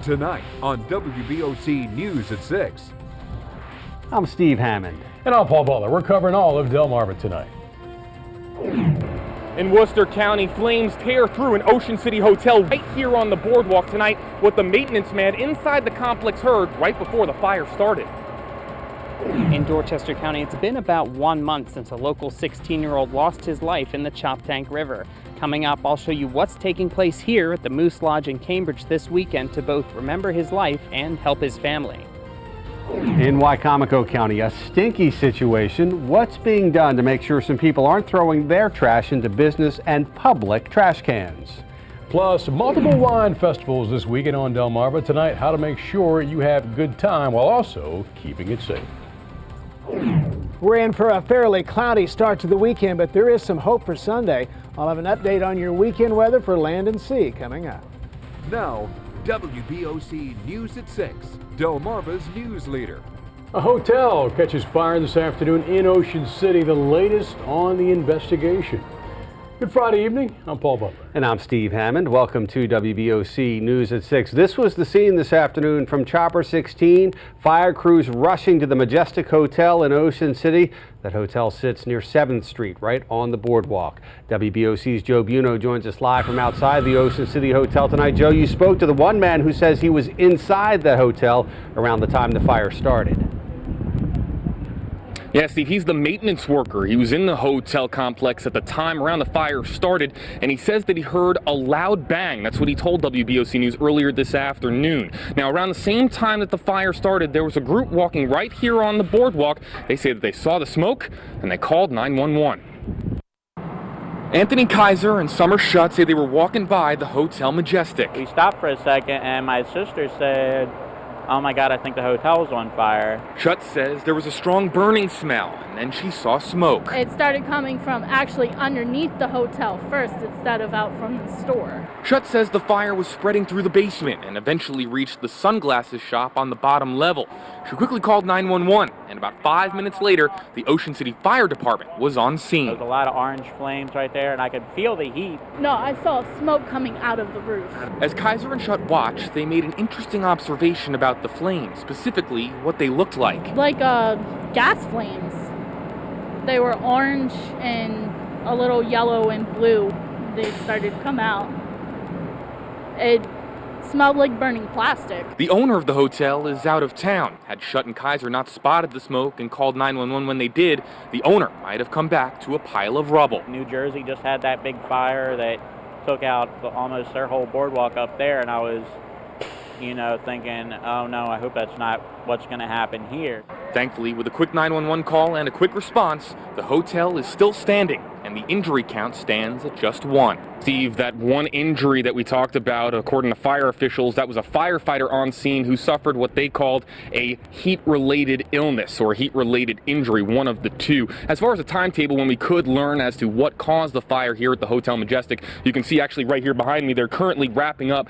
Tonight on WBOC News at 6. I'm Steve Hammond. And I'm Paul Butler. We're covering all of Delmarva tonight. In Worcester County, flames tear through an Ocean City hotel right here on the boardwalk tonight. What the maintenance man inside the complex heard right before the fire started. In Dorchester County, it's been about 1 month since a local 16-year-old lost his life in the Choptank River. Coming up, I'll show you what's taking place here at the Moose Lodge in Cambridge this weekend to both remember his life and help his family. In Wycomico County, a stinky situation. What's being done to make sure some people aren't throwing their trash into business and public trash cans? Plus, multiple wine festivals this weekend on Delmarva. Tonight, how to make sure you have a good time while also keeping it safe. We're in for a fairly cloudy start to the weekend, but there is some hope for Sunday. I'll have an update on your weekend weather for land and sea coming up. Now, WBOC News at 6, Delmarva's news leader. A hotel catches fire this afternoon in Ocean City, the latest on the investigation. Good Friday evening. I'm Paul Butler. And I'm Steve Hammond. Welcome to WBOC News at 6. This was the scene this afternoon from Chopper 16. Fire crews rushing to the Majestic Hotel in Ocean City. That hotel sits near 7th Street, right on the boardwalk. WBOC's Joe Buno joins us live from outside the Ocean City Hotel tonight. Joe, you spoke to the one man who says he was inside the hotel around the time the fire started. Yeah, Steve, he's the maintenance worker. He was in the hotel complex at the time around the fire started, and he says that he heard a loud bang. That's what he told WBOC News earlier this afternoon. Now, around the same time that the fire started, there was a group walking right here on the boardwalk. They say that they saw the smoke, and they called 911. Anthony Kaiser and Summer Shutt say they were walking by the Hotel Majestic. We stopped for a second, and my sister said, "Oh my God, I think the hotel's on fire." Shutt says there was a strong burning smell, and then she saw smoke. It started coming from actually underneath the hotel first instead of out from the store. Shutt says the fire was spreading through the basement and eventually reached the sunglasses shop on the bottom level. She quickly called 911, and about 5 minutes later, the Ocean City Fire Department was on scene. There was a lot of orange flames right there, and I could feel the heat. No, I saw smoke coming out of the roof. As Kaiser and Shutt watched, they made an interesting observation about the flames, specifically what they looked like. Like gas flames. They were orange and a little yellow and blue. They started to come out. It smelled like burning plastic. The owner of the hotel is out of town. Had Shutt and Kaiser not spotted the smoke and called 911 when they did, the owner might have come back to a pile of rubble. New Jersey just had that big fire that took out almost their whole boardwalk up there, and I was, thinking, oh no, I hope that's not what's going to happen here. Thankfully, with a quick 911 call and a quick response, the hotel is still standing, and the injury count stands at just 1. Steve, that one injury that we talked about, according to fire officials, that was a firefighter on scene who suffered what they called a heat-related illness or heat-related injury, one of the two. As far as a timetable when we could learn as to what caused the fire here at the Hotel Majestic, you can see actually right here behind me, they're currently wrapping up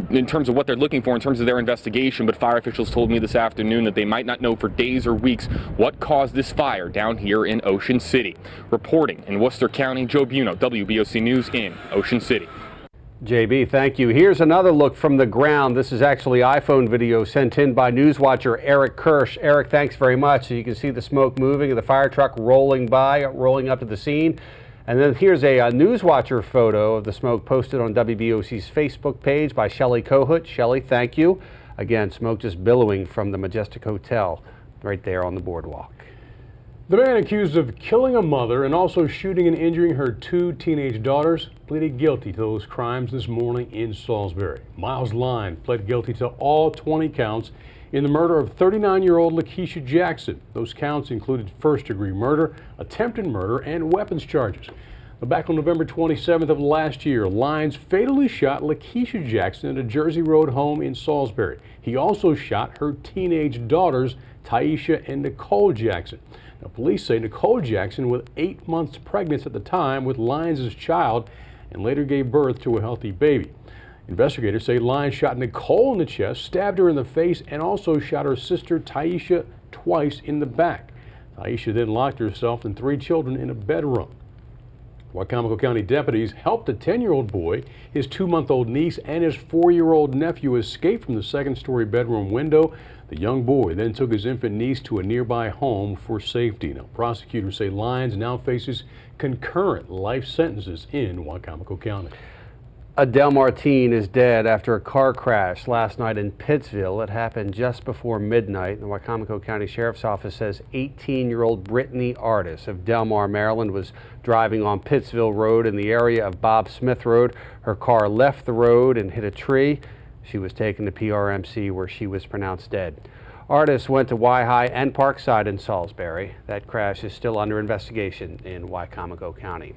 in terms of what they're looking for in terms of their investigation, but fire officials told me this afternoon that they might not know for days or weeks what caused this fire down here in Ocean City. Reporting in Worcester County, Joe Buno, WBOC News in Ocean City. JB, thank you. Here's another look from the ground. This is actually iPhone video sent in by news watcher Eric Kirsch. Eric, thanks very much. So you can see the smoke moving and the fire truck rolling up to the scene. And then here's a news watcher photo of the smoke posted on WBOC's Facebook page by Shelley Kohut. Shelley, thank you. Again, smoke just billowing from the Majestic Hotel right there on the boardwalk. The man accused of killing a mother and also shooting and injuring her 2 teenage daughters pleaded guilty to those crimes this morning in Salisbury. Miles Line pled guilty to all 20 counts in the murder of 39-year-old Lakeisha Jackson. Those counts included first-degree murder, attempted murder, and weapons charges. Back on November 27th of last year, Lines fatally shot Lakeisha Jackson at a Jersey Road home in Salisbury. He also shot her teenage daughters, Taisha and Nicole Jackson. Now, police say Nicole Jackson was 8 months pregnant at the time with Lines' child and later gave birth to a healthy baby. Investigators say Lines shot Nicole in the chest, stabbed her in the face, and also shot her sister Taisha twice in the back. Taisha then locked herself and 3 children in a bedroom. Wicomico County deputies helped a 10-year-old boy, his 2-month-old niece, and his 4-year-old nephew escape from the second-story bedroom window. The young boy then took his infant niece to a nearby home for safety. Now, prosecutors say Lyons now faces concurrent life sentences in Wicomico County. A Del Mar teen is dead after a car crash last night in Pittsville. It happened just before midnight. The Wicomico County Sheriff's Office says 18-year-old Brittany Artis of Del Mar, Maryland, was driving on Pittsville Road in the area of Bob Smith Road. Her car left the road and hit a tree. She was taken to PRMC where she was pronounced dead. Artis went to Y-High and Parkside in Salisbury. That crash is still under investigation in Wicomico County.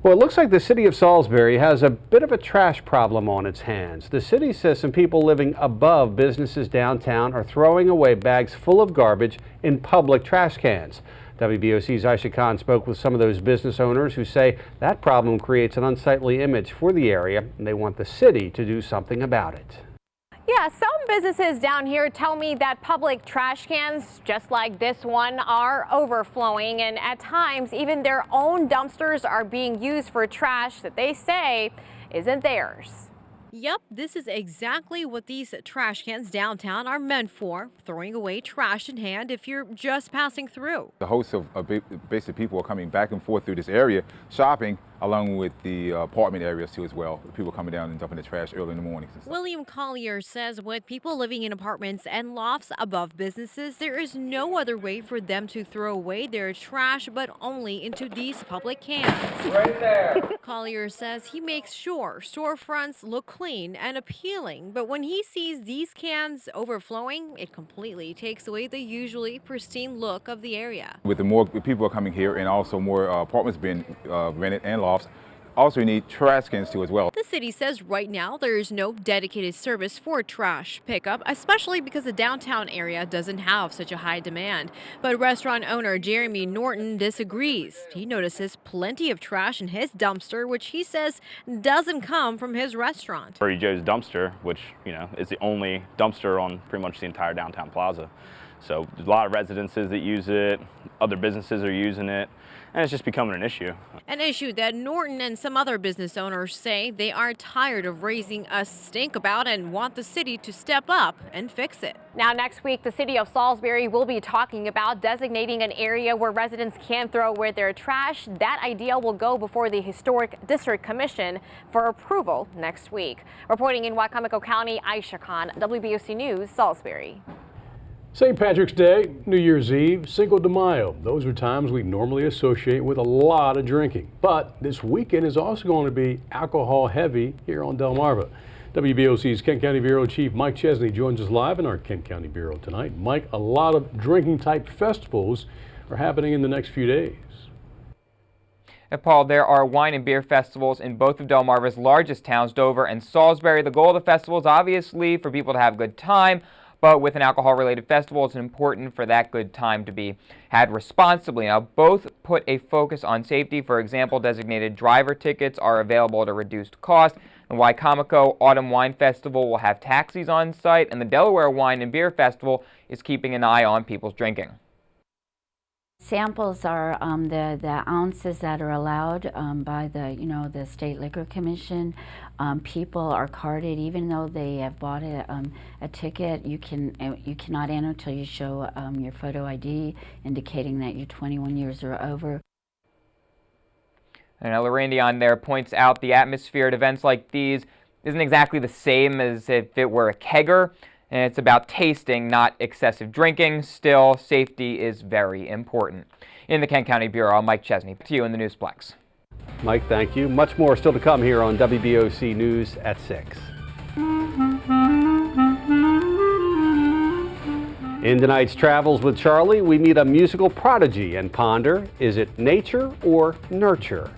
Well, it looks like the city of Salisbury has a bit of a trash problem on its hands. The city says some people living above businesses downtown are throwing away bags full of garbage in public trash cans. WBOC's Aisha Khan spoke with some of those business owners who say that problem creates an unsightly image for the area, and they want the city to do something about it. Yeah, some businesses down here tell me that public trash cans, just like this one, are overflowing, and at times even their own dumpsters are being used for trash that they say isn't theirs. Yep, this is exactly what these trash cans downtown are meant for, throwing away trash in hand if you're just passing through. The host of basic people are coming back and forth through this area, shopping, along with the apartment areas too as well. People coming down and dumping the trash early in the mornings. William Collier says with people living in apartments and lofts above businesses, there is no other way for them to throw away their trash but only into these public cans. Right there. Collier says he makes sure storefronts look clean and appealing, but when he sees these cans overflowing, it completely takes away the usually pristine look of the area. With the more people are coming here and also more apartments being rented and lofts, also you need trash cans too as well. The city says right now there is no dedicated service for trash pickup, especially because the downtown area doesn't have such a high demand. But restaurant owner Jeremy Norton disagrees. He notices plenty of trash in his dumpster, which he says doesn't come from his restaurant. Birdie Joe's dumpster, which, is the only dumpster on pretty much the entire downtown plaza. So there's a lot of residences that use it, other businesses are using it, and it's just becoming an issue. An issue that Norton and some other business owners say they are tired of raising a stink about and want the city to step up and fix it. Now, next week, the city of Salisbury will be talking about designating an area where residents can throw away their trash. That idea will go before the Historic District Commission for approval next week. Reporting in Wicomico County, Aisha Khan, WBOC News, Salisbury. St. Patrick's Day, New Year's Eve, Cinco de Mayo. Those are times we normally associate with a lot of drinking. But this weekend is also going to be alcohol heavy here on Delmarva. WBOC's Kent County Bureau Chief Mike Chesney joins us live in our Kent County Bureau tonight. Mike, a lot of drinking type festivals are happening in the next few days. And Paul, there are wine and beer festivals in both of Delmarva's largest towns, Dover and Salisbury. The goal of the festival is obviously for people to have a good time. But with an alcohol-related festival, it's important for that good time to be had responsibly. Now, both put a focus on safety. For example, designated driver tickets are available at a reduced cost. The Wicomico Autumn Wine Festival will have taxis on site, and the Delaware Wine and Beer Festival is keeping an eye on people's drinking. Samples are the ounces that are allowed by the State Liquor Commission. People are carded, even though they have bought a ticket. You cannot enter until you show your photo ID indicating that you're 21 years or over. And Lorandy on there points out the atmosphere at events like these isn't exactly the same as if it were a kegger. And it's about tasting, not excessive drinking. Still, safety is very important. In the Kent County Bureau, I'm Mike Chesney. To you in the Newsplex. Mike, thank you. Much more still to come here on WBOC News at 6. In tonight's Travels with Charlie, we meet a musical prodigy and ponder, is it nature or nurture?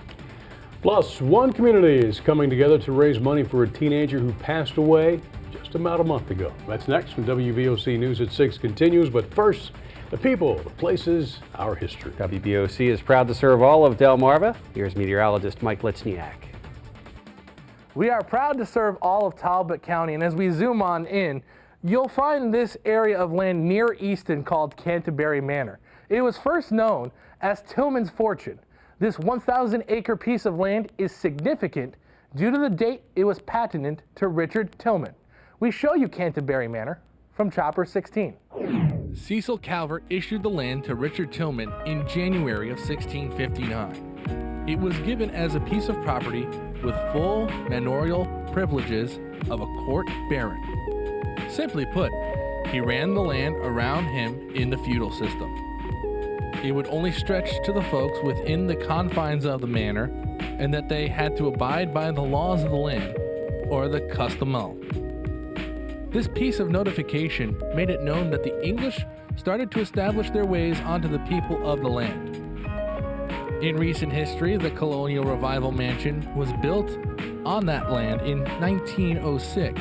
Plus, one community is coming together to raise money for a teenager who passed away just about a month ago. That's next when WBOC News at 6 continues, but first, the people, the places, our history. WBOC is proud to serve all of Delmarva. Here's meteorologist Mike Litzniak. We are proud to serve all of Talbot County, and as we zoom on in, you'll find this area of land near Easton called Canterbury Manor. It was first known as Tillman's Fortune. This 1,000-acre piece of land is significant due to the date it was patented to Richard Tillman. We show you Canterbury Manor from Chopper 16. Cecil Calvert issued the land to Richard Tillman in January of 1659. It was given as a piece of property with full manorial privileges of a court baron. Simply put, he ran the land around him in the feudal system. It would only stretch to the folks within the confines of the manor, and that they had to abide by the laws of the land, or the customel. This piece of notification made it known that the English started to establish their ways onto the people of the land. In recent history, the Colonial Revival Mansion was built on that land in 1906.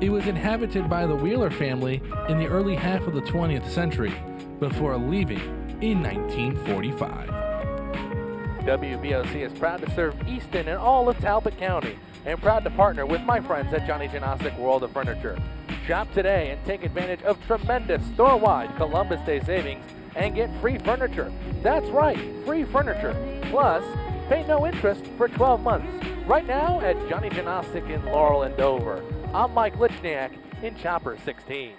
It was inhabited by the Wheeler family in the early half of the 20th century before leaving in 1945. WBOC is proud to serve Easton and all of Talbot County, and proud to partner with my friends at Johnny Janosic World of Furniture. Shop today and take advantage of tremendous store-wide Columbus Day savings and get free furniture. That's right, free furniture. Plus, pay no interest for 12 months. Right now at Johnny Janosic in Laurel and Dover. I'm Mike Lichniak in Chopper 16.